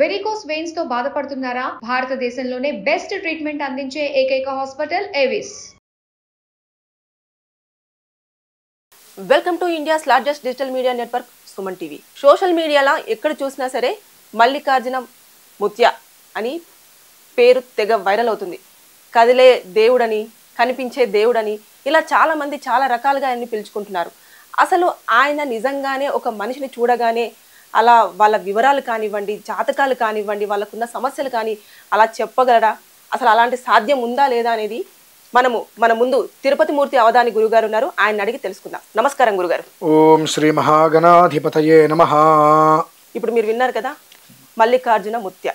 Varicose veins తో బాధపడుతున్నారా? భారతదేశంలోనే బెస్ట్ ట్రీట్మెంట్ అందించే ఏకైక hospital Avis. Welcome to India's largest digital media network Suman TV. Social మీడియాలో ఎక్కడ చూసినా సరే మల్లికార్జున ముత్య అని పేరు తెగ వైరల్ అవుతుంది. కదిలే దేవుడని, కనిపించే దేవుడని, ఇలా చాలామంది చాలా రకాలుగా ఆయన్ని పిలుచుకుంటున్నారు. అసలు ఆయన నిజంగానే ఒక మనిషిని చూడగానే అలా వాళ్ళ వివరాలు కానివ్వండి, జాతకాలు కానివ్వండి, వాళ్ళకున్న సమస్యలు కానీ అలా చెప్పగలరా? అసలు అలాంటి సాధ్యం ఉందా లేదా అనేది మన ముందు తిరుపతి మూర్తి అవధాని గురుగారు ఉన్నారు. ఆయన అడిగి తెలుసుకుందాం. నమస్కారం గురుగారు. ఓం శ్రీ మహాగణాధిపతయే నమః. ఇప్పుడు మీరు విన్నారు కదా, మల్లికార్జున ముత్య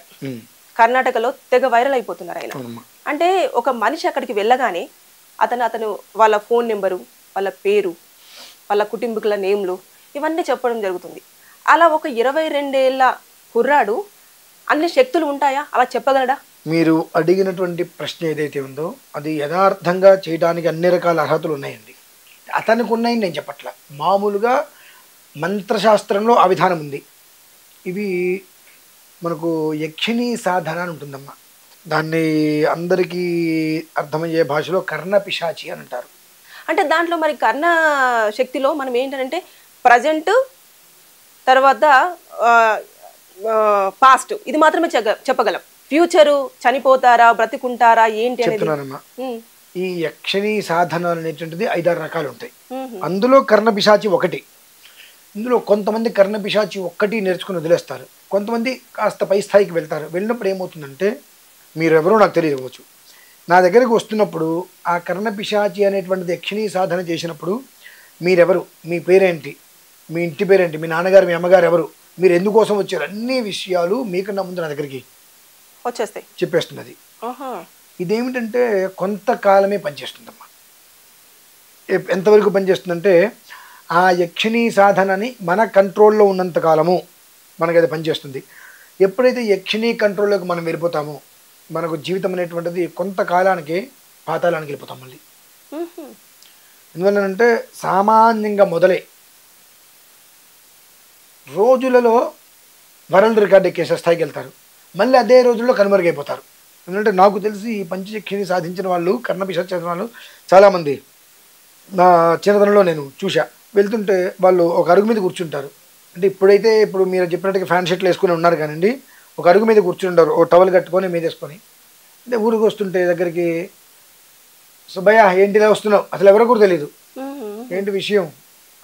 కర్ణాటకలో తెగ వైరల్ అయిపోతున్నారు ఆయన. అంటే ఒక మనిషి అక్కడికి వెళ్ళగానే అతను వాళ్ళ ఫోన్ నెంబరు, వాళ్ళ పేరు, వాళ్ళ కుటుంబీకుల నేమ్లు ఇవన్నీ చెప్పడం జరుగుతుంది. అలా ఒక 22 ఏళ్ల కుర్రాడు అన్ని శక్తులు ఉంటాయా? అలా చెప్పగలడా? మీరు అడిగినటువంటి ప్రశ్న ఏదైతే ఉందో అది యథార్థంగా చేయడానికి అన్ని రకాల అర్హతలు ఉన్నాయండి. అతనికి ఉన్నాయని నేను చెప్పట్లా, మామూలుగా మంత్రశాస్త్రంలో ఆ విధానం ఉంది. ఇవి మనకు యక్షిణీ సాధన అని ఉంటుందమ్మా. దాన్ని అందరికీ అర్థమయ్యే భాషలో కర్ణ పిశాచి అని అంటారు. అంటే దాంట్లో మరి కర్ణ శక్తిలో మనం ఏంటంటే ప్రజెంట్, తర్వాత పాస్ట్ ఇది మాత్రమే చెప్పగలం. ఫ్యూచరు, చనిపోతారా బ్రతికుంటారా ఏంటి అనేది చెప్తున్నానమ్మా. ఈ యక్షిణీ సాధన అనేటువంటిది 5-6 రకాలు ఉంటాయి. అందులో కర్ణ పిశాచి ఒకటి. ఇందులో కొంతమంది కర్ణ పిశాచి ఒక్కటి నేర్చుకుని వదిలేస్తారు, కొంతమంది కాస్త పై స్థాయికి వెళ్తారు. వెళ్ళినప్పుడు ఏమవుతుందంటే, మీరెవరో నాకు తెలియవచ్చు, నా దగ్గరకు వస్తున్నప్పుడు ఆ కర్ణ పిశాచి అనేటువంటిది యక్షిణీ సాధన చేసినప్పుడు మీరెవరు, మీ పేరేంటి, మీ ఇంటి పేరేంటి, మీ నాన్నగారు మీ అమ్మగారు ఎవరు, మీరు ఎందుకోసం వచ్చారు, అన్ని విషయాలు మీకన్నా ముందు నా దగ్గరికి వచ్చేస్తాయి, చెప్పేస్తున్నది. ఇదేమిటంటే కొంతకాలమే పనిచేస్తుందమ్మా. ఎంతవరకు పనిచేస్తుందంటే, ఆ యక్షిణీ సాధనని మన కంట్రోల్లో ఉన్నంత కాలము మనకి అది పనిచేస్తుంది. ఎప్పుడైతే యక్షిణీ కంట్రోల్లోకి మనం వెళ్ళిపోతామో మనకు జీవితం అనేటువంటిది కొంతకాలానికి పాతాళానికి వెళ్ళిపోతాం మళ్ళీ. ఎందువల్లనంటే సామాన్యంగా మొదలై రోజులలో వరల్డ్ రికార్డ్ ఎక్కేసే స్థాయికి వెళ్తారు, మళ్ళీ అదే రోజుల్లో కనుమరుగైపోతారు. ఎందుకంటే నాకు తెలిసి ఈ పంచయక్షిని సాధించిన వాళ్ళు, కర్ణ పిశాచి చదివిన వాళ్ళు చాలామంది నా చిన్నతనంలో నేను చూసా. వెళ్తుంటే వాళ్ళు ఒక అరుగు మీద కూర్చుంటారు. అంటే ఇప్పుడు మీరు చెప్పినట్టుగా ఫ్యాన్ షర్ట్లు వేసుకుని ఉన్నారు కానివ్వండి, ఒక అరుగు మీద కూర్చుంటారు, ఓ టవల్ కట్టుకొని మీద వేసుకొని. అంటే ఊరికి వస్తుంటే దగ్గరికి, సుబ్బయ్య ఏంటిలా వస్తున్నావు, అసలు ఎవరో కూడా తెలియదు, ఏంటి విషయం,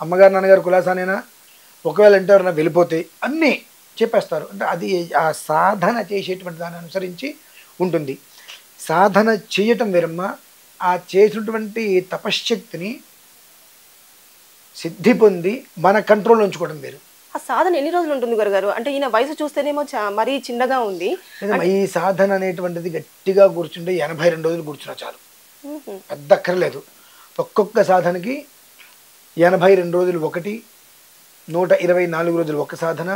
అమ్మగారు నాన్నగారు కులాసానేనా, ఒకవేళ అంటారు నా వెళ్ళిపోతే అన్నీ చెప్పేస్తారు. అంటే అది ఆ సాధన చేసేటువంటి దాన్ని అనుసరించి ఉంటుంది. సాధన చేయటం వేరమ్మా, ఆ చేసినటువంటి తపశ్శక్తిని సిద్ధి పొంది మన కంట్రోల్లో ఉంచుకోవడం వేరు. ఆ సాధన ఎన్ని రోజులు ఉంటుంది గురుగారు? అంటే ఈయన వయసు చూస్తేనేమో మరీ చిన్నగా ఉంది. ఈ సాధన అనేటువంటిది గట్టిగా కూర్చుంటే 82 రోజులు కూర్చున్నా చాలు, పెద్ద అక్కర్లేదు. ఒక్కొక్క సాధనకి 82 రోజులు ఒకటి, 124 రోజులు ఒక సాధన,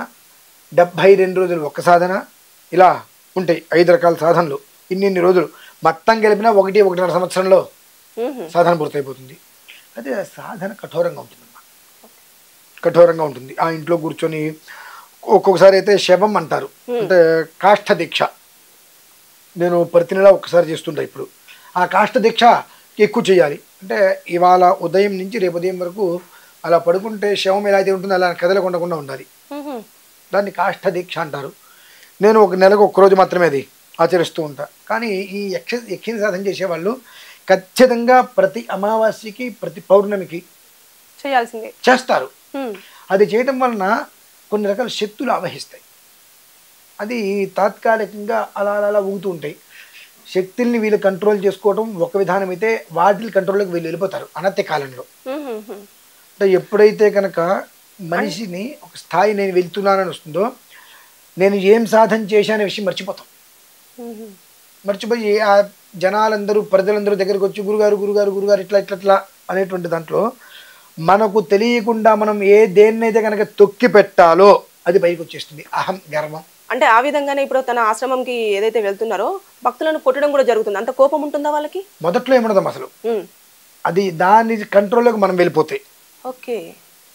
72 రోజులు ఒక సాధన, ఇలా ఉంటాయి 5 రకాల సాధనలు. ఇన్ని రోజులు మొత్తం కలిపినా 1-1.5 సంవత్సరంలో సాధన పూర్తయిపోతుంది. అదే సాధన కఠోరంగా ఉంటుందమ్మా, కఠోరంగా ఉంటుంది. ఆ ఇంట్లో కూర్చొని ఒక్కొక్కసారి అయితే శవం అంటారు, అంటే కాష్ఠ దీక్ష. నేను ప్రతి నెల ఒక్కసారి చేస్తుంటా. ఇప్పుడు ఆ కాష్ఠ దీక్ష ఎక్కువ చేయాలి. అంటే ఇవాళ ఉదయం నుంచి రేపు ఉదయం వరకు అలా పడుకుంటే శవం ఎలా అయితే ఉంటుందో అలా కదలకుండా ఉండాలి. దాన్ని కాష్ఠ దీక్ష అంటారు. నేను ఒక నెలకు ఒక్కరోజు మాత్రమే అది ఆచరిస్తూ ఉంటా. కానీ ఈ యక్షిని సాధన చేసేవాళ్ళు ఖచ్చితంగా ప్రతి అమావాస్యకి, ప్రతి పౌర్ణమికి చేయాల్సిందే చేస్తారు. అది చేయడం వలన కొన్ని రకాల శక్తులు ఆవహిస్తాయి. అది తాత్కాలికంగా అలా ఊగుతూ ఉంటాయి. శక్తుల్ని వీళ్ళు కంట్రోల్ చేసుకోవడం ఒక విధానం అయితే, వాటి కంట్రోల్లోకి వీళ్ళు వెళ్ళిపోతారు అనత్య కాలంలో. అంటే ఎప్పుడైతే కనుక మనిషిని ఒక స్థాయి నేను వెళ్తున్నానని వస్తుందో, నేను ఏం సాధన చేశానే విషయం మర్చిపోతాం. మర్చిపోయి ఆ జనాలందరూ, ప్రజలందరూ దగ్గరికి వచ్చి గురుగారు గురుగారు గురుగారు ఇట్లా అనేటువంటి దాంట్లో మనకు తెలియకుండా మనం దేన్నైతే కనుక తొక్కి పెట్టాలో అది పైకి వచ్చేస్తుంది, అహం, గర్వం. అంటే ఆ విధంగానే ఇప్పుడు తన ఆశ్రమంకి ఏదైతే వెళ్తున్నారో భక్తులను కొట్టడం కూడా జరుగుతుంది. అంత కోపం ఉంటుందా వాళ్ళకి? మొదట్లో ఏముండదు అసలు, అది దాని కంట్రోల్లోకి మనం వెళ్ళిపోతే. ఓకే,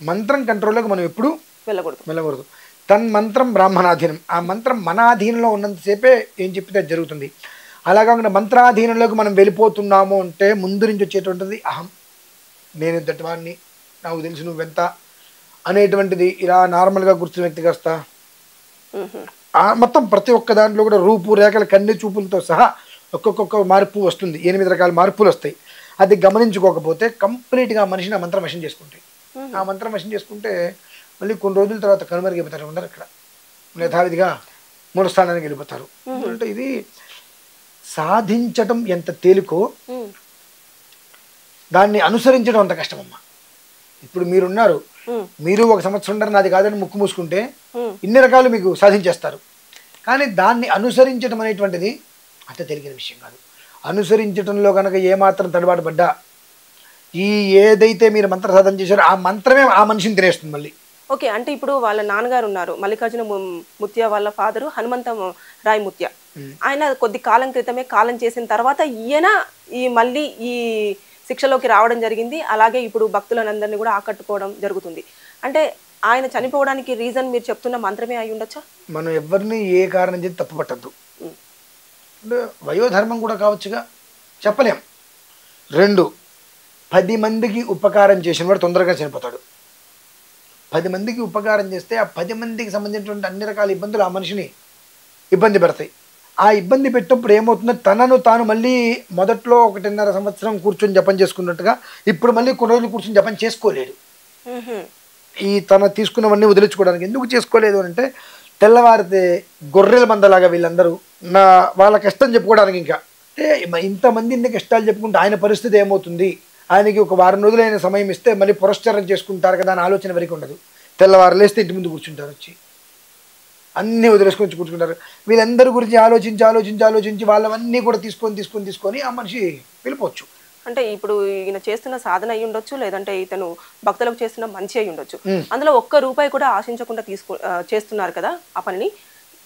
మంత్రం కంట్రోల్లోకి మనం ఎప్పుడు వెళ్ళకూడదు. తన్మంత్రం బ్రాహ్మణాధీనం. ఆ మంత్రం మన ఆధీనంలో ఉన్నంతసేపే ఏం చెప్పితే అది జరుగుతుంది. అలా కాకుండా మంత్రాధీనంలోకి మనం వెళ్ళిపోతున్నాము అంటే ముందు నుంచి వచ్చేటువంటిది అహం, నేను ఇంతటి వాడిని, నాకు తెలుసు నువ్వెంత అనేటువంటిది ఇలా నార్మల్గా కూర్చున్న వ్యక్తికి వస్తా. మొత్తం ప్రతి ఒక్క దాంట్లో కూడా రూపు రేఖల కన్ను చూపులతో సహా ఒక్కొక్క మార్పు వస్తుంది. 8 రకాల మార్పులు వస్తాయి. అది గమనించుకోకపోతే కంప్లీట్గా మనిషిని ఆ మంత్రం వశం చేసుకుంటాయి. ఆ మంత్రం వశం చేసుకుంటే మళ్ళీ కొన్ని రోజుల తర్వాత కనుమరుగైపోతారు. ఉండరు అక్కడ, యథావిధిగా మూలస్థానానికి వెళ్ళిపోతారు. అంటే ఇది సాధించటం ఎంత తేలికో దాన్ని అనుసరించడం అంత కష్టమమ్మా. ఇప్పుడు మీరున్నారు, మీరు 1 సంవత్సరం ఉండరు నాది కాదని ముక్కు మూసుకుంటే ఇన్ని రకాలు మీకు సాధించేస్తారు. కానీ దాన్ని అనుసరించడం అనేటువంటిది అంత తెలియని విషయం కాదు. అనుసరించడంలో కనుక ఏమాత్రం తడబాటు పడ్డా ఈ ఏదైతే మీరు మంత్ర సాధన చేశారో ఆ మంత్రమే ఆ మనిషిని తినేస్తుంది మళ్ళీ. ఓకే, అంటే ఇప్పుడు వాళ్ళ నాన్నగారు ఉన్నారు, మల్లికార్జున ముత్య వాళ్ళ ఫాదరు హనుమంత రాయ్ ముత్య. ఆయన కొద్ది కాలం క్రితమే కాలం చేసిన తర్వాత ఈయన మళ్ళీ ఈ శిక్షలోకి రావడం జరిగింది. అలాగే ఇప్పుడు భక్తులందరినీ కూడా ఆకట్టుకోవడం జరుగుతుంది. అంటే ఆయన చనిపోవడానికి రీజన్ మీరు చెప్తున్న మంత్రమే అయి ఉండొచ్చా? మనం ఎవరిని ఏ కారణం చేసి తప్పు పట్టద్దు. అంటే వయోధర్మం కూడా కావచ్చుగా, చెప్పలేం. 2, 10 మందికి ఉపకారం చేసిన వాడు తొందరగా చనిపోతాడు. 10 మందికి ఉపకారం చేస్తే ఆ 10 మందికి సంబంధించినటువంటి అన్ని రకాల ఇబ్బందులు ఆ మనిషిని ఇబ్బంది పెడతాయి. ఆ ఇబ్బంది పెట్టినప్పుడు ఏమవుతుందో తనను తాను మళ్ళీ మొదట్లో 1.5 సంవత్సరం కూర్చొని జపం చేసుకున్నట్టుగా ఇప్పుడు మళ్ళీ కొన్ని రోజులు కూర్చొని జపం చేసుకోలేడు. ఈ తన తీసుకున్నవన్నీ వదిలించుకోవడానికి ఎందుకు చేసుకోలేదు అంటే తెల్లవారితే గొర్రెల మందలాగా వీళ్ళందరూ వాళ్ళ కష్టం చెప్పుకోవడానికి. ఇంకా అంటే ఇంతమంది ఇన్ని కష్టాలు చెప్పుకుంటే ఆయన పరిస్థితి ఏమవుతుంది, ఆయనకి ఒక 1 వారం రోజులైన సమయం ఇస్తే మళ్ళీ పురస్కారం చేసుకుంటారు కదా అని ఆలోచన వరకు ఉండదు. తెల్లవారు లేస్తే ఇంటి ముందు కూర్చుంటారు, వచ్చి అన్నీ వదిలేసుకొని కూర్చుంటారు. వీళ్ళందరి గురించి ఆలోచించి వాళ్ళవన్నీ కూడా తీసుకొని ఆ మనిషి వెళ్ళిపోవచ్చు. అంటే ఇప్పుడు ఈయన చేస్తున్న సాధన అయి ఉండొచ్చు, లేదంటే ఇతను భక్తులకు చేస్తున్న మంచి అయి ఉండొచ్చు. అందులో ₹1 కూడా ఆశించకుండా చేస్తున్నారు కదా ఆ పనిని.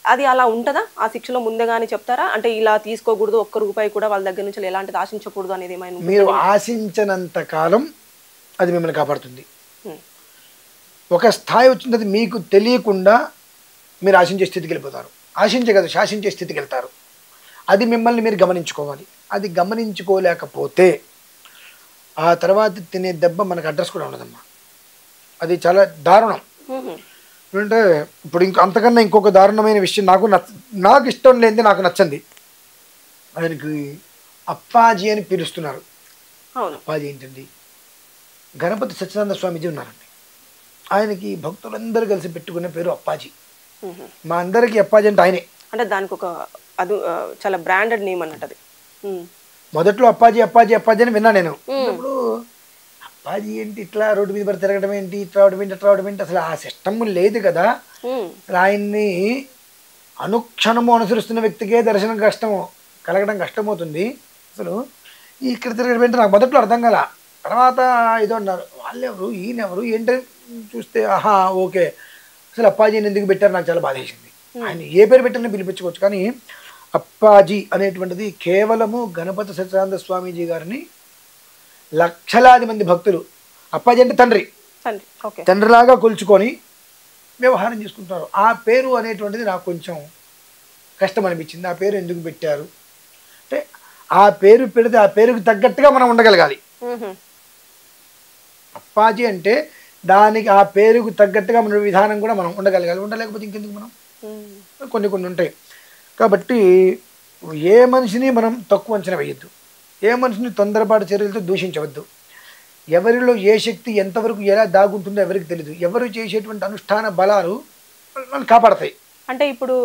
అది అలా ఉంటుందా? ఆ శిక్షలో ముందుగానే చెప్తారా? అంటే ఇలా తీసుకోకూడదు, ₹1 కూడా వాళ్ళ దగ్గర నుంచి ఎలాంటిది ఆశించకూడదు అనేది ఏమైనా? మీరు ఆశించినంత కాలం అది మిమ్మల్ని కాపాడుతుంది. ఒక స్థాయి వచ్చినది మీకు తెలియకుండా మీరు ఆశించే స్థితికి వెళ్ళిపోతారు. ఆశించే కదా, శాసించే స్థితికి వెళ్తారు. అది మిమ్మల్ని మీరు గమనించుకోవాలి. అది గమనించుకోలేకపోతే ఆ తర్వాత తినే దెబ్బ మనకు అడ్రస్ కూడా ఉండదమ్మా. అది చాలా దారుణం. అంటే ఇప్పుడు అంతకన్నా ఇంకొక దారుణమైన విషయం నాకు ఇష్టం లేనిది, నాకు నచ్చంది. ఆయనకి అప్పాజీ అని పిలుస్తున్నారు. అప్పాజీ ఏంటండి? గణపతి సత్యనారాయణ స్వామీజీ ఉన్నారండి. ఆయనకి భక్తులందరూ కలిసి పెట్టుకునే పేరు అప్పాజీ. మా అందరికి అప్పాజీ అంటే ఆయనే. అంటే దానికి ఒక చాలా బ్రాండెడ్ నేమ్ అన్నట్టు. అది మొదట్లో అప్పాజీ అని విన్నా నేను. ఇప్పుడు అప్పాజీ ఏంటి, ఇట్లా రోడ్డు మీద పడి తిరగడం ఏంటి, ఇట్లా రావడం ఏంటి, అసలు ఆ సిస్టమ్ లేదు కదా. ఆయన్ని అనుక్షణము అనుసరిస్తున్న వ్యక్తికే దర్శనం కలగడం కష్టమవుతుంది. అసలు ఇక్కడ తిరగడం ఏంటి నాకు మొదట్లో అర్థం కాల. తర్వాత ఏదో అన్నారు, వాళ్ళెవరు ఈయనెవరు ఏంటని చూస్తే ఆహా ఓకే, అసలు అప్పాజీని ఎందుకు పెట్టారు నాకు చాలా బాధ వేసింది. ఆయన ఏ పేరు పెట్టినా పిలిపించుకోవచ్చు, కానీ అప్పాజీ అనేటువంటిది కేవలము గణపతి సత్యనారాయణ స్వామీజీ గారిని లక్షలాది మంది భక్తులు, అప్పాజీ అంటే తండ్రిలాగా కొలుచుకొని వ్యవహారం చేసుకుంటున్నారు. ఆ పేరు అనేటువంటిది నాకు కొంచెం కష్టం అనిపించింది. ఆ పేరు ఎందుకు పెట్టారు అంటే ఆ పేరు పెడితే ఆ పేరుకు తగ్గట్టుగా మనం ఉండగలగాలి. అప్పాజీ అంటే దానికి ఆ పేరుకు తగ్గట్టుగా మన విధానం కూడా మనం ఉండగలగాలి. ఉండలేకపోతే ఇంకెందుకు మనం కొన్ని ఉంటాయి. కాబట్టి ఏ మనిషిని మనం తక్కువ అంచనా వేయద్దు, ఏ మనిషిని తొందరపాటు చర్యలతో దూషించవద్దు. ఎవరిలో ఏ శక్తి ఎంతవరకు ఎలా దాగుంటుందో ఎవరికి తెలియదు. ఎవరు చేసేటువంటి అనుష్ఠాన బలాలు మనం కాపాడతాయి. అంటే ఇప్పుడు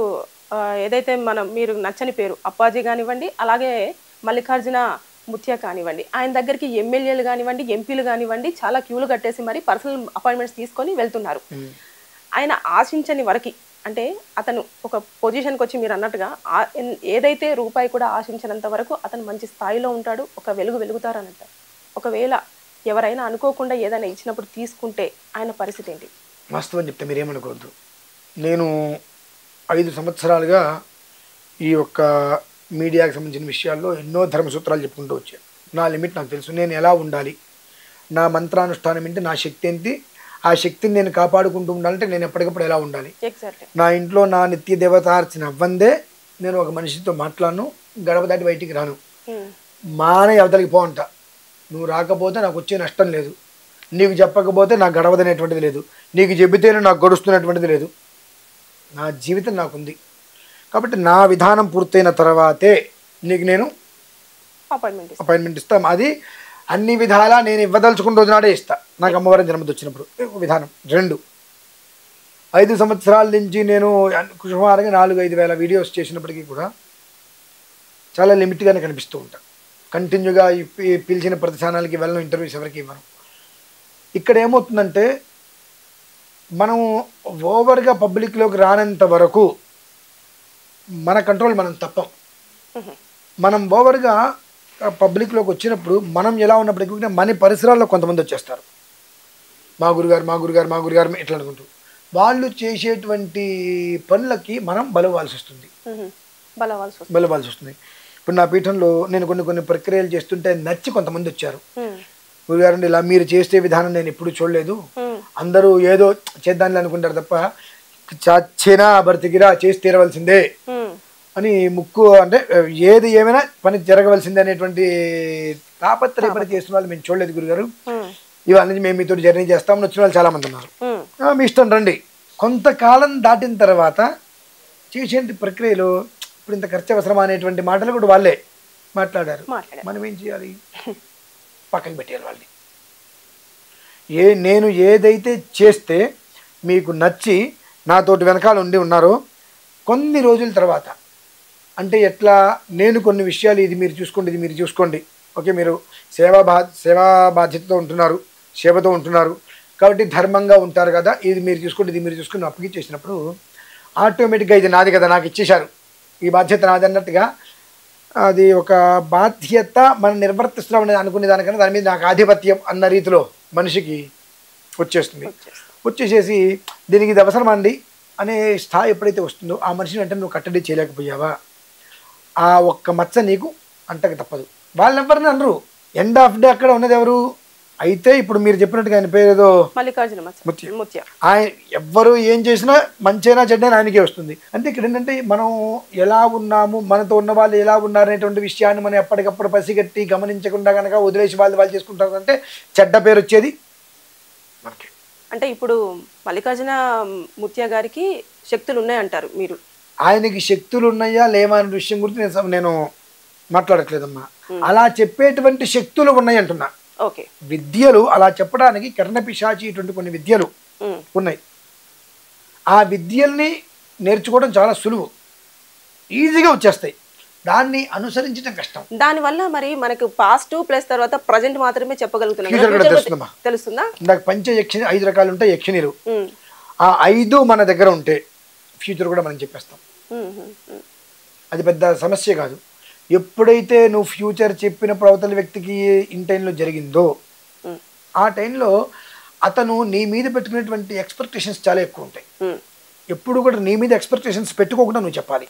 ఏదైతే మీరు నచ్చని పేరు అప్పాజీ కానివ్వండి, అలాగే మల్లికార్జున ముత్య కానివ్వండి, ఆయన దగ్గరికి ఎమ్మెల్యేలు కానివ్వండి, ఎంపీలు కానివ్వండి చాలా క్యూలు కట్టేసి మరి పర్సనల్ అపాయింట్మెంట్స్ తీసుకొని వెళ్తున్నారు. ఆయన ఆశించని వరకు, అంటే అతను ఒక పొజిషన్కి వచ్చి మీరు అన్నట్టుగా ఏదైతే రూపాయి కూడా ఆశించినంత వరకు అతను మంచి స్థాయిలో ఉంటాడు, ఒక వెలుగుతారు అని అంటారు. ఒకవేళ ఎవరైనా అనుకోకుండా ఏదైనా ఇచ్చినప్పుడు తీసుకుంటే ఆయన పరిస్థితి ఏంటి? వాస్తవం చెప్తే మీరేమనుకోవద్దు. నేను 5 సంవత్సరాలుగా ఈ యొక్క మీడియాకి సంబంధించిన విషయాల్లో ఎన్నో ధర్మసూత్రాలు చెప్పుకుంటూ వచ్చాను. నా లిమిట్ నాకు తెలుసు, నేను ఎలా ఉండాలి, నా మంత్రానుష్ఠానం ఏంటి, నా శక్తి ఏంటి, ఆ శక్తిని నేను కాపాడుకుంటూ ఉండాలంటే నేను ఎప్పటికప్పుడు ఎలా ఉండాలి? ఎగ్జాక్ట్లీ. నా ఇంట్లో నా నిత్య దేవతార్చన అవ్వందే నేను ఒక మనిషితో మాట్లాడను, గడప దాటి బయటికి రాను, మానే అవతలికి పో అంట. నువ్వు రాకపోతే నాకు వచ్చే నష్టం లేదు, నీకు చెప్పకపోతే నాకు గడవదనేటువంటిది లేదు, నీకు చెబితేనే నాకు గడుస్తున్నటువంటిది లేదు. నా జీవితం నాకుంది కాబట్టి నా విధానం పూర్తయిన తర్వాతే నీకు నేను అపాయింట్మెంట్ ఇస్తాం. అది అన్ని విధాలా నేను ఇవ్వదలుచుకున్న రోజు నాడే ఇస్తా, నాకు అమ్మవారిని జన్మది వచ్చినప్పుడు. విధానం 2. 5 సంవత్సరాల నుంచి నేను సుమారుగా 4-5 వేల వీడియోస్ చేసినప్పటికీ కూడా చాలా లిమిట్గానే కనిపిస్తూ ఉంటా. కంటిన్యూగా పిలిచిన ప్రతి ఛానల్కి వెళ్ళను, ఇంటర్వ్యూస్ ఎవరికి ఇవ్వను. ఇక్కడ ఏమవుతుందంటే మనం ఓవర్గా పబ్లిక్లోకి రానంత వరకు మన కంట్రోల్ మనం తప్పం. మనం ఓవర్గా పబ్లిక్లోకి వచ్చినప్పుడు మనం ఎలా ఉన్నప్పటికీ మన పరిసరాల్లో కొంతమంది వచ్చేస్తారు, మా గురుగారు ఇట్లా అనుకుంటూ. వాళ్ళు చేసేటువంటి పనులకి మనం బలవాల్సి వస్తుంది. ఇప్పుడు నా పీఠంలో నేను కొన్ని ప్రక్రియలు చేస్తుంటే నచ్చి కొంతమంది వచ్చారు. గురుగారు ఇలా మీరు చేసే విధానం నేను ఎప్పుడు చూడలేదు, అందరూ ఏదో చేద్దాన్ని అనుకుంటారు తప్ప చచ్చినా బ్రతికిరా చేసి తీరవలసిందే అని ముక్కు, అంటే ఏది ఏమైనా పని జరగవలసిందే అనేటువంటి తాపత్రయపడి చేస్తున్న వాళ్ళు మేము చూడలేదు గురుగారు, ఇవాళ నుంచి మేము మీతో జర్నీ చేస్తామని వచ్చిన వాళ్ళు చాలా మంది ఉన్నారు. మీ ఇష్టం రండి. కొంతకాలం దాటిన తర్వాత చేసేటి ప్రక్రియలో ఇప్పుడు ఇంత ఖర్చు అవసరమా అనేటువంటి మాటలు కూడా వాళ్ళే మాట్లాడారు. మనం ఏం చేయాలి? పక్కన పెట్టేయాలి వాళ్ళని. నేను ఏదైతే చేస్తే మీకు నచ్చి నాతోటి వెనకాల ఉన్నారో కొన్ని రోజుల తర్వాత, అంటే ఎట్లా, నేను కొన్ని విషయాలు ఇది మీరు చూసుకోండి, ఓకే మీరు సేవా బాధ్యతతో ఉంటున్నారు, సేవతో ఉంటున్నారు కాబట్టి ధర్మంగా ఉంటారు కదా, ఇది మీరు చూసుకుని అప్పగిచ్చేసినప్పుడు ఆటోమేటిక్గా ఇది నాది కదా, నాకు ఇచ్చేశారు, ఈ బాధ్యత నాది అన్నట్టుగా అది ఒక బాధ్యత మనం నిర్వర్తిస్తున్నాం అనుకునే దానికన్నా దాని మీద నాకు ఆధిపత్యం అన్న రీతిలో మనిషికి వచ్చేస్తుంది. వచ్చేసేసి దీనికి ఇది అవసరమా అండి అనే స్థాయి ఎప్పుడైతే వస్తుందో ఆ మనిషిని అంటే నువ్వు కట్టడి చేయలేకపోయావా, ఆ ఒక్క మచ్చ నీకు అంటకు తప్పదు. వాళ్ళెవ్వరిని అనరు. ఎండ్ ఆఫ్ డే అక్కడ ఉన్నది ఎవరు అయితే, ఇప్పుడు మీరు చెప్పినట్టుగా ఆయన పేరు ఏదో ముత్య, ఆయన ఎవ్వరు ఏం చేసినా మంచైనా చెడ్డైనా ఆయనకే వస్తుంది. అంటే ఇక్కడ ఏంటంటే మనం ఎలా ఉన్నాము, మనతో ఉన్న వాళ్ళు ఎలా ఉన్నారనేటువంటి విషయాన్ని మనం ఎప్పటికప్పుడు పసిగట్టి గమనించకుండా కనుక వదిలేసి వాళ్ళు చేసుకుంటారు అంటే చెడ్డ పేరు వచ్చేది మనకి. అంటే ఇప్పుడు మల్లికార్జున ముత్య గారికి శక్తులు ఉన్నాయంటారు మీరు? ఆయనకి శక్తులు ఉన్నాయా లేవా అనే విషయం గురించి నేను మాట్లాడట్లేదమ్మా. అలా చెప్పేటువంటి శక్తులు ఉన్నాయి అంటున్నా. విద్యలు అలా చెప్పడానికి కర్ణపిశాచి ఇటువంటి కొన్ని విద్యలు ఉన్నాయి. ఆ విద్యల్ని నేర్చుకోవడం చాలా సులువు, ఈజీగా వచ్చేస్తాయి, దాన్ని అనుసరించడం కష్టం. దానివల్ల మరి మనకు పాస్ట్ ప్లస్ తర్వాత ప్రజెంట్ మాత్రమే చెప్పగలుగుతున్నాం. తెలుస్తుందా? నాకు పంచయక్షిణి 5 రకాలు ఉంటాయి యక్షిణీలు. ఆ 5 మన దగ్గర ఉంటే ఫ్యూచర్ కూడా మనం చెప్పేస్తాం. అది పెద్ద సమస్య కాదు. ఎప్పుడైతే నువ్వు ఫ్యూచర్ చెప్పినప్పుడు అవతల వ్యక్తికి ఇన్ టైంలో జరిగిందో ఆ టైంలో అతను నీ మీద పెట్టుకునేటువంటి ఎక్స్పెక్టేషన్స్ చాలా ఎక్కువ ఉంటాయి. ఎప్పుడు కూడా నీ మీద ఎక్స్పెక్టేషన్స్ పెట్టుకోకుండా నువ్వు చెప్పాలి.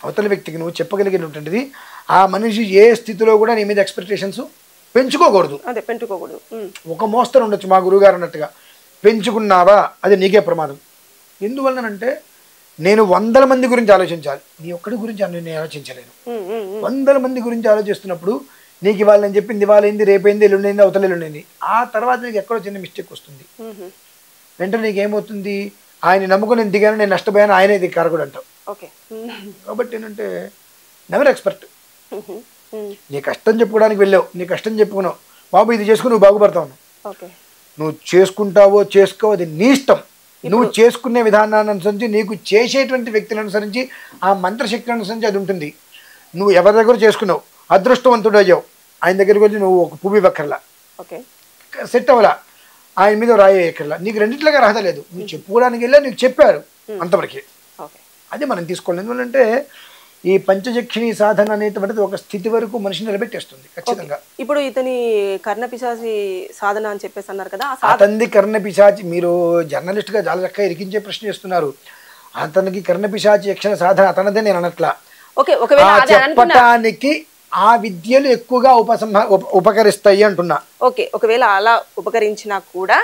అవతల వ్యక్తికి నువ్వు చెప్పగలిగినటువంటిది ఆ మనిషి ఏ స్థితిలో కూడా నీ మీద ఎక్స్పెక్టేషన్స్ పెంచుకోకూడదు. ఒక మోస్తరు ఉండొచ్చు, మా గురువుగారు అన్నట్టుగా పెంచుకున్నావా అది నీకే ప్రమాదం. ఎందువల్లనంటే నేను 100 మంది గురించి ఆలోచించాలి, నీ ఒక్కడి గురించి నేను ఆలోచించలేను. 100 మంది గురించి ఆలోచిస్తున్నప్పుడు నీకు ఇవాళ నేను చెప్పింది ఇవాళ ఏంది, రేపైంది, ఎల్లుండైంది, అవతల ఎల్లుండైంది, ఆ తర్వాత నీకు ఎక్కడో చిన్న మిస్టేక్ వస్తుంది. వెంటనే నీకేమవుతుంది, ఆయన నమ్ముకుని నేను దిగాను, నేను నష్టపోయాను, ఆయనే ఇది కారకుడు అంటావు. కాబట్టి ఏంటంటే నెవర్ ఎక్స్పెక్ట్. నీ కష్టం చెప్పుకోవడానికి వెళ్ళావు, నీ కష్టం చెప్పుకున్నావు, బాబు ఇది చేసుకుని నువ్వు బాగుపడతావు. నువ్వు చేసుకుంటావో చేసుకోవో అది నీ ఇష్టం. నువ్వు చేసుకునే విధానాన్ని అనుసరించి, నీకు చేసేటువంటి వ్యక్తిని అనుసరించి, ఆ మంత్రశక్తిని అనుసరించి అది ఉంటుంది. నువ్వు ఎవరి దగ్గర చేసుకున్నావు, అదృష్టవంతుడు అయ్యావు, ఆయన దగ్గరికి వెళ్ళి నువ్వు ఒక పువ్వు ఇవ్వక్కర్లా, సెట్ అవ్వలా, ఆయన మీద రాయి ఎక్కర్లా, నీకు రెండిట్లుగా అర్హత లేదు. నువ్వు చెప్పుకోవడానికి వెళ్ళా, నీకు చెప్పారు అంతవరకే. అది మనం తీసుకోవాలి. ఎందుకంటే ఈ పంచజక్షిణి సాధన అనేటువంటిది ఒక స్థితి వరకు మనిషిని నిలబెట్టేస్తుంది ఖచ్చితంగా. ఇప్పుడు ఇతని కర్ణపిశాచి సాధన అని చెప్పేసి అన్నారు కదా, అతనిది కర్ణపిశాచి, మీరు జర్నలిస్ట్ గా చాలా చక్కగా ఇరికించే ప్రశ్న చేస్తున్నారు. అతనికి కర్ణపిశాచి యక్షణ సాధన అతనిదే నేను అనట్లా. చెప్పటానికి ఆ విద్యలు ఎక్కువగా ఉపకరిస్తాయి అంటున్నా. ఓకే, ఒకవేళ అలా ఉపకరించినా కూడా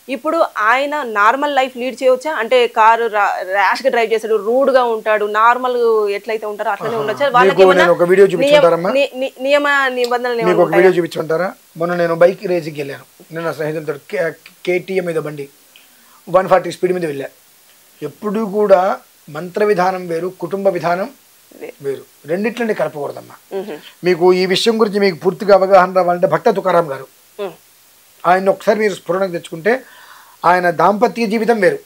ఇప్పుడు ఆయన నార్మల్ లైఫ్ లీడ్ చేయవచ్చా? అంటే కారు ర్యాష్ గా డ్రైవ్ చేస్తాడు, రూడ్ గా ఉంటాడు, నార్మల్ ఎట్లయితే ఉంటారో అట్లనే ఉండొచ్చా? వాళ్ళకి ఒక వీడియో చూపించుంటారమ్మా, నియమ నిబంధనలు మీకు ఒక వీడియో చూపించుంటారా? మొన్న నేను బైక్ రేసింగ్కి వెళ్ళాను, నేను నా స్నేహితులతో KTM మీద బండి 140 స్పీడ్ మీద వెళ్ళా. ఎప్పుడు కూడా మంత్ర విధానం వేరు, కుటుంబ విధానం వేరు, రెండిట్లని కలపకూడదమ్మా. మీకు ఈ విషయం గురించి మీకు పూర్తిగా అవగాహన రావాలంటే భక్త తుకారాం గారు, ఆయన ఒకసారి మీరు స్ఫురణకు తెచ్చుకుంటే ఆయన దాంపత్య జీవితం వేరు,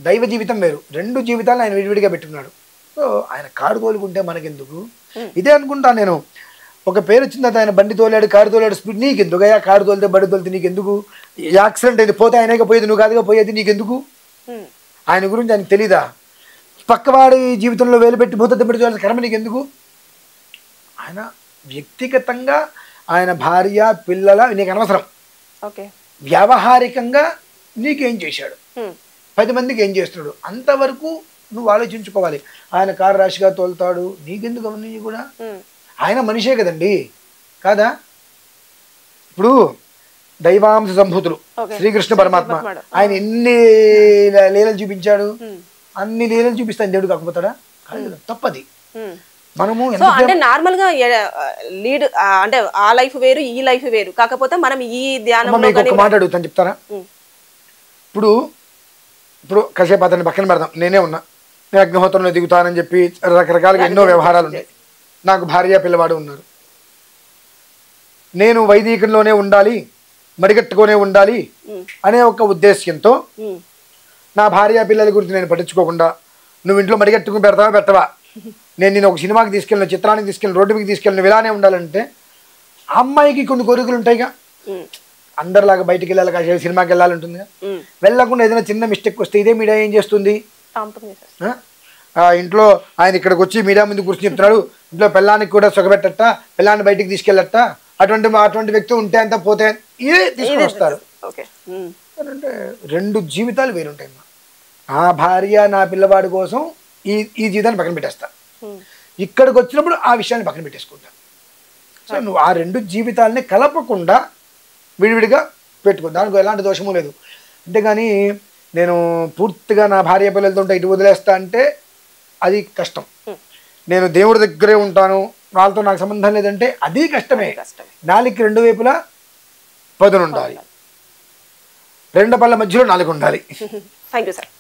దైవ జీవితం వేరు, రెండు జీవితాలను ఆయన విడివిడిగా పెట్టుకున్నాడు. సో ఆయన కారు తోలుకుంటే మనకెందుకు? ఇదే అనుకుంటా నేను. ఒక పేరు వచ్చింది, ఆయన బండి తోలాడు, కారు తోలాడు, స్పీడ్ నీకెందుకయ్యా? కారు తోలితే బండి తోలితే నీకెందుకు? యాక్సిడెంట్ అయితే పోతే ఆయనగా పోయేది, నువ్వు కాదుగా పోయేది, నీకెందుకు? ఆయన గురించి ఆయనకు తెలీదా? పక్కవాడి జీవితంలో వేలు పెట్టి భూత దెబ్బటి తోలాల్సిన కర్మ నీకెందుకు? ఆయన వ్యక్తిగతంగా ఆయన భార్య పిల్లల నీకు అనవసరం. వ్యావహారికంగా నీకేం చేశాడు, 10 మందికి ఏం చేస్తున్నాడు, అంతవరకు నువ్వు ఆలోచించుకోవాలి. ఆయన కారు రాశిగా తోలుతాడు, నీకెందుకు అవన్నీ కూడా? ఆయన మనిషే కదండి, కాదా? ఇప్పుడు దైవాంశ సంభూతులు శ్రీకృష్ణ పరమాత్మ, ఆయన ఎన్ని లీలలు చూపించాడు, అన్ని లీలలు చూపిస్తాను దేవుడు కాకపోతాడా? తప్పది. మనము అంటే నార్మల్ గా లీడ్ అంటే ఆ లైఫ్ వేరు, ఈ లైఫ్ వేరు, కాకపోతే మనం ఈ ధ్యానం మాట అడుగుతాను, చెప్తారా? ఇప్పుడు కాసేపు అతన్ని పక్కన పెడదాం, నేనే ఉన్నా, నేను అగ్నిహోత్రంలో దిగుతానని చెప్పి రకరకాలుగా ఎన్నో వ్యవహారాలు ఉన్నాయి, నాకు భార్య పిల్లవాడు ఉన్నారు, నేను వైదికంలోనే ఉండాలి, మడిగట్టుకునే ఉండాలి అనే ఒక ఉద్దేశ్యంతో నా భార్య పిల్లల గురించి నేను పట్టించుకోకుండా నువ్వు ఇంట్లో మడిగట్టుకుని పెట్టవా, నేను ఒక సినిమాకి తీసుకెళ్ళిన, చిత్రానికి తీసుకెళ్ళిన, రోడ్డు మీకు తీసుకెళ్ళిన, ఇలానే ఉండాలంటే అమ్మాయికి కొన్ని కోరికలు ఉంటాయిగా. అందరిలాగా బయటికి వెళ్ళాలి, కాసేపు సినిమాకి వెళ్ళాలంటుందిగా. వెళ్ళకుండా ఏదైనా చిన్న మిస్టేక్ వస్తే ఇదే మీడియా ఏం చేస్తుంది? ఇంట్లో ఆయన ఇక్కడికి వచ్చి మీడియా ముందు కూర్చొని చెప్తున్నాడు, ఇంట్లో పిల్లానికి కూడా సొగబెట్టట, పిల్లాన్ని బయటికి తీసుకెళ్ళట, అటువంటి వ్యక్తి ఉంటే అంతా పోతే ఇదే తీసుకొని వస్తారు. అంటే రెండు జీవితాలు వేరుంటాయి. నా భార్య నా పిల్లవాడి కోసం ఈ జీవితాన్ని పక్కన పెట్టేస్తా, ఇక్కడికి వచ్చినప్పుడు ఆ విషయాన్ని పక్కన పెట్టేసుకుంటా. సో నువ్వు ఆ రెండు జీవితాలని కలపకుండా విడివిడిగా పెట్టుకో, దానికి ఎలాంటి దోషము లేదు. అంతేగాని నేను పూర్తిగా నా భార్య పిల్లలతో ఉంటే ఇటు వదిలేస్తా అంటే అది కష్టం. నేను దేవుడి దగ్గరే ఉంటాను, వాళ్ళతో నాకు సంబంధం లేదంటే అది కష్టమే. నాలుగుకి రెండు వైపులా పదును ఉండాలి, రెండు పళ్ళ మధ్యలో నాలుగు ఉండాలి. Thank you sir.